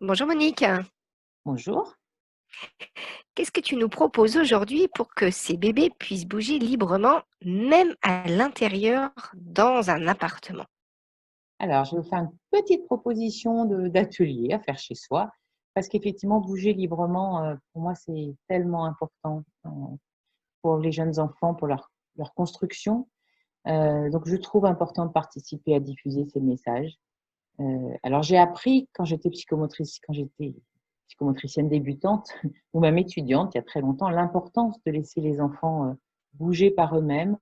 Bonjour Monique, Bonjour. qu'est-ce que tu nous proposes aujourd'hui pour que ces bébés puissent bouger librement, même à l'intérieur dans un appartement? Alors, je vais vous faire une petite proposition d'atelier à faire chez soi, parce qu'effectivement, bouger librement, pour moi, c'est tellement important pour les jeunes enfants, pour leur construction. Donc, je trouve important de participer à diffuser ces messages. Alors, j'ai appris quand j'étais psychomotricienne débutante ou même étudiante il y a très longtemps, l'importance de laisser les enfants bouger par eux-mêmes,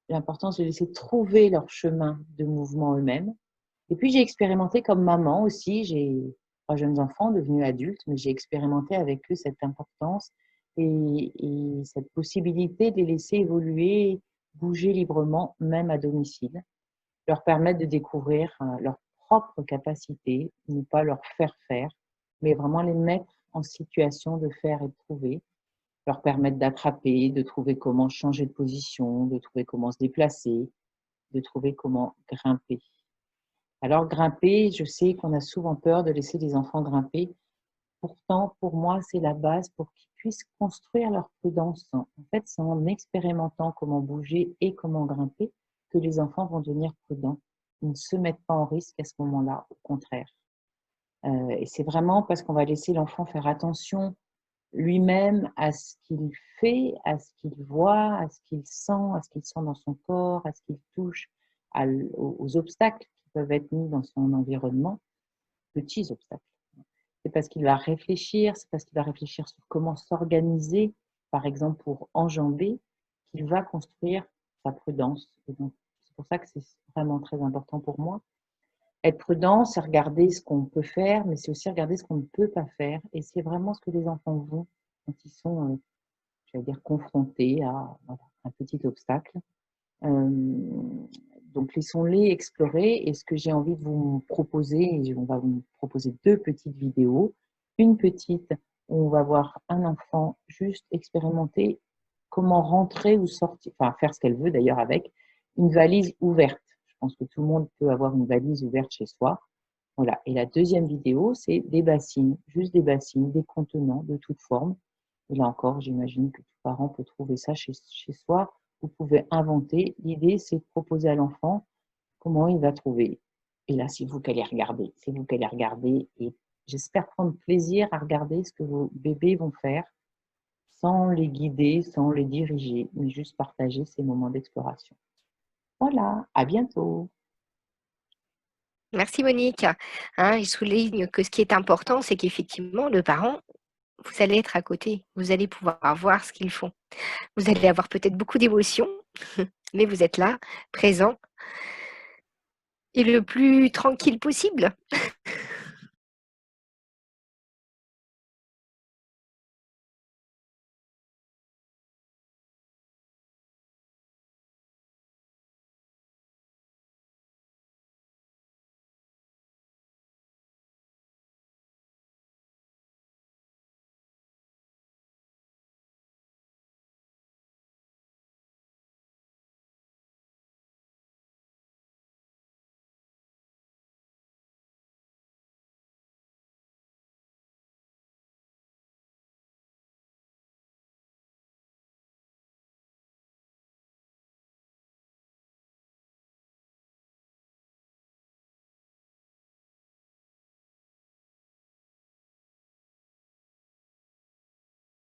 l'importance de laisser trouver leur chemin de mouvement eux-mêmes. Et puis j'ai expérimenté comme maman aussi, j'ai 3 jeunes enfants devenus adultes, mais j'ai expérimenté avec eux cette importance et cette possibilité de les laisser évoluer, bouger librement, même à domicile, leur permettre de découvrir, leurs propres capacités, ne pas leur faire, mais vraiment les mettre en situation de faire et de trouver, leur permettre d'attraper, de trouver comment changer de position, de trouver comment se déplacer, de trouver comment grimper. Alors grimper, je sais qu'on a souvent peur de laisser les enfants grimper. Pourtant, pour moi, c'est la base pour qu'ils puissent construire leur prudence. En fait, c'est en expérimentant comment bouger et comment grimper que les enfants vont devenir prudents. Ils ne se mettent pas en risque à ce moment-là, au contraire. Et c'est vraiment parce qu'on va laisser l'enfant faire attention lui-même à ce qu'il fait, à ce qu'il voit, à ce qu'il sent dans son corps, à ce qu'il touche, aux obstacles qui peuvent être mis dans son environnement, petits obstacles. C'est parce qu'il va réfléchir, c'est parce qu'il va réfléchir sur comment s'organiser, par exemple pour enjamber, qu'il va construire sa prudence. Et donc, c'est pour ça que c'est vraiment très important pour moi. Être prudent, c'est regarder ce qu'on peut faire, mais c'est aussi regarder ce qu'on ne peut pas faire. Et c'est vraiment ce que les enfants vont quand ils sont, j'allais dire, confrontés à voilà, un petit obstacle. Donc laissons-les explorer et ce que j'ai envie de vous proposer, on va vous proposer 2 petites vidéos. Une petite où on va voir un enfant juste expérimenter comment rentrer ou sortir, enfin faire ce qu'elle veut d'ailleurs avec, une valise ouverte. Je pense que tout le monde peut avoir une valise ouverte chez soi. Voilà. Et la deuxième vidéo, c'est des bassines, juste des bassines, des contenants de toute forme. Et là encore, j'imagine que tout parent peut trouver ça chez soi. Vous pouvez inventer. L'idée, c'est de proposer à l'enfant comment il va trouver. Et là, c'est vous qui allez regarder. C'est vous qui allez regarder. Et j'espère prendre plaisir à regarder ce que vos bébés vont faire sans les guider, sans les diriger, mais juste partager ces moments d'exploration. Voilà, à bientôt. Merci Monique. Hein, il souligne que ce qui est important, c'est qu'effectivement, le parent, vous allez être à côté, vous allez pouvoir voir ce qu'ils font. Vous allez avoir peut-être beaucoup d'émotions, mais vous êtes là, présent et le plus tranquille possible.